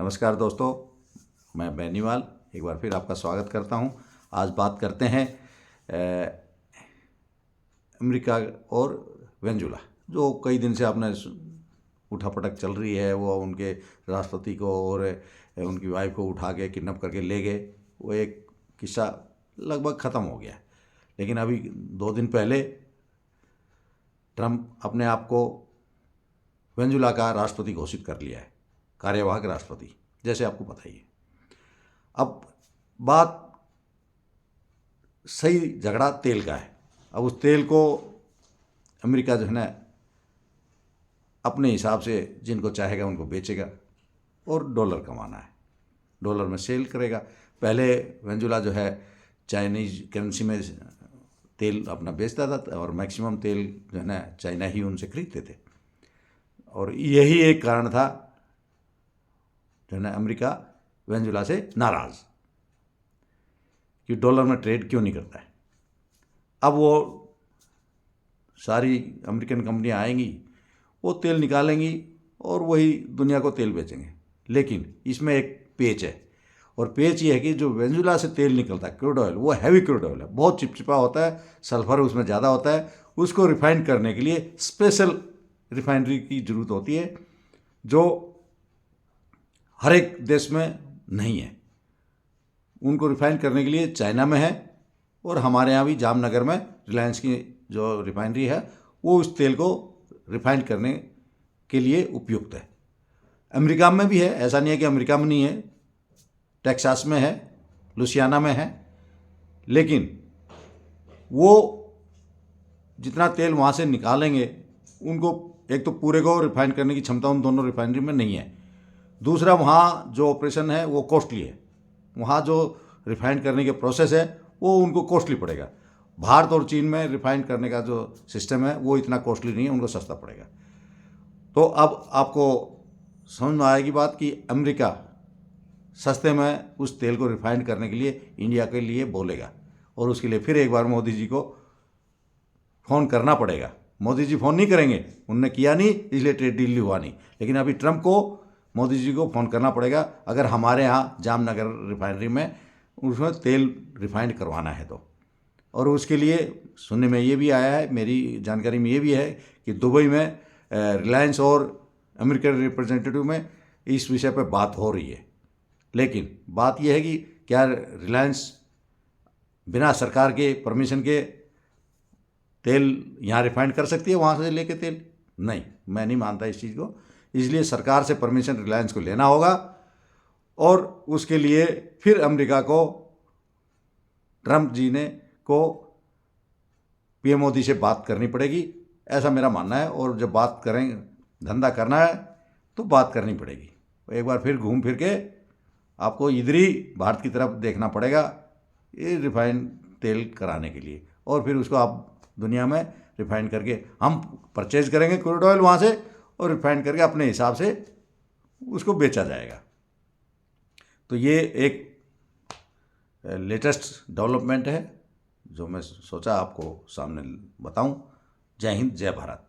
नमस्कार दोस्तों, मैं बेनीवाल एक बार फिर आपका स्वागत करता हूं। आज बात करते हैं अमेरिका और वेनेजुला, जो कई दिन से आपने उठापटक चल रही है। वो उनके राष्ट्रपति को और उनकी वाइफ को उठा के किडनैप करके ले गए। वो एक किस्सा लगभग ख़त्म हो गया। लेकिन अभी 2 दिन पहले ट्रंप अपने आप को वेनेजुला का राष्ट्रपति घोषित कर लिया है, कार्यवाहक राष्ट्रपति, जैसे आपको पता ही है। अब बात सही झगड़ा तेल का है। अब उस तेल को अमेरिका जो है ना अपने हिसाब से जिनको चाहेगा उनको बेचेगा और डॉलर कमाना है, डॉलर में सेल करेगा। पहले वेनेजुला जो है चाइनीज करेंसी में तेल अपना बेचता था और मैक्सिमम तेल जो है ना चाइना ही उनसे खरीदते थे। और यही एक कारण था जो है ना अमेरिका वेनेजुला से नाराज़ कि डॉलर में ट्रेड क्यों नहीं करता है। अब वो सारी अमेरिकन कंपनियां आएंगी, वो तेल निकालेंगी और वही दुनिया को तेल बेचेंगे। लेकिन इसमें एक पेच है, और पेच ये है कि जो वेनेजुला से तेल निकलता है क्रूड ऑयल, वो हैवी क्रूड ऑयल है, बहुत चिपचिपा होता है, सल्फर उसमें ज़्यादा होता है। उसको रिफाइन करने के लिए स्पेशल रिफाइनरी की ज़रूरत होती है, जो हर एक देश में नहीं है। उनको रिफाइन करने के लिए चाइना में है, और हमारे यहाँ भी जामनगर में रिलायंस की जो रिफाइनरी है वो उस तेल को रिफाइन करने के लिए उपयुक्त है। अमेरिका में भी है, ऐसा नहीं है कि अमेरिका में नहीं है, टेक्सास में है, लुसियाना में है। लेकिन वो जितना तेल वहाँ से निकालेंगे, उनको एक तो पूरे को रिफाइन करने की क्षमता उन दोनों रिफाइनरी में नहीं है। दूसरा, वहाँ जो ऑपरेशन है वो कॉस्टली है। वहाँ जो रिफाइन करने के प्रोसेस है वो उनको कॉस्टली पड़ेगा। भारत और चीन में रिफाइन करने का जो सिस्टम है वो इतना कॉस्टली नहीं है, उनको सस्ता पड़ेगा। तो अब आपको समझ में आएगी बात कि अमेरिका सस्ते में उस तेल को रिफाइन करने के लिए इंडिया के लिए बोलेगा, और उसके लिए फिर एक बार मोदी जी को फ़ोन करना पड़ेगा। मोदी जी फ़ोन नहीं करेंगे, उनने किया नहीं, इसलिए ट्रेड डील हुआ नहीं। लेकिन अभी ट्रंप को मोदी जी को फ़ोन करना पड़ेगा, अगर हमारे यहाँ जामनगर रिफाइनरी में उसमें तेल रिफाइंड करवाना है तो। और उसके लिए सुनने में ये भी आया है, मेरी जानकारी में ये भी है कि दुबई में रिलायंस और अमेरिकन रिप्रेजेंटेटिव में इस विषय पर बात हो रही है। लेकिन बात यह है कि क्या रिलायंस बिना सरकार के परमिशन के तेल यहाँ रिफाइंड कर सकती है, वहाँ से लेके तेल? नहीं, मैं नहीं मानता इस चीज़ को। इसलिए सरकार से परमिशन रिलायंस को लेना होगा, और उसके लिए फिर अमेरिका को ट्रंप जी ने को पीएम मोदी से बात करनी पड़ेगी, ऐसा मेरा मानना है। और जब बात करें, धंधा करना है तो बात करनी पड़ेगी। एक बार फिर घूम फिर के आपको इधर ही भारत की तरफ देखना पड़ेगा ये रिफाइन तेल कराने के लिए, और फिर उसको आप दुनिया में रिफाइन करके हम परचेज करेंगे क्रूड ऑयल वहाँ से, और रिफाइन करके अपने हिसाब से उसको बेचा जाएगा। तो ये एक लेटेस्ट डेवलपमेंट है जो मैं सोचा आपको सामने बताऊं। जय हिंद, जय भारत।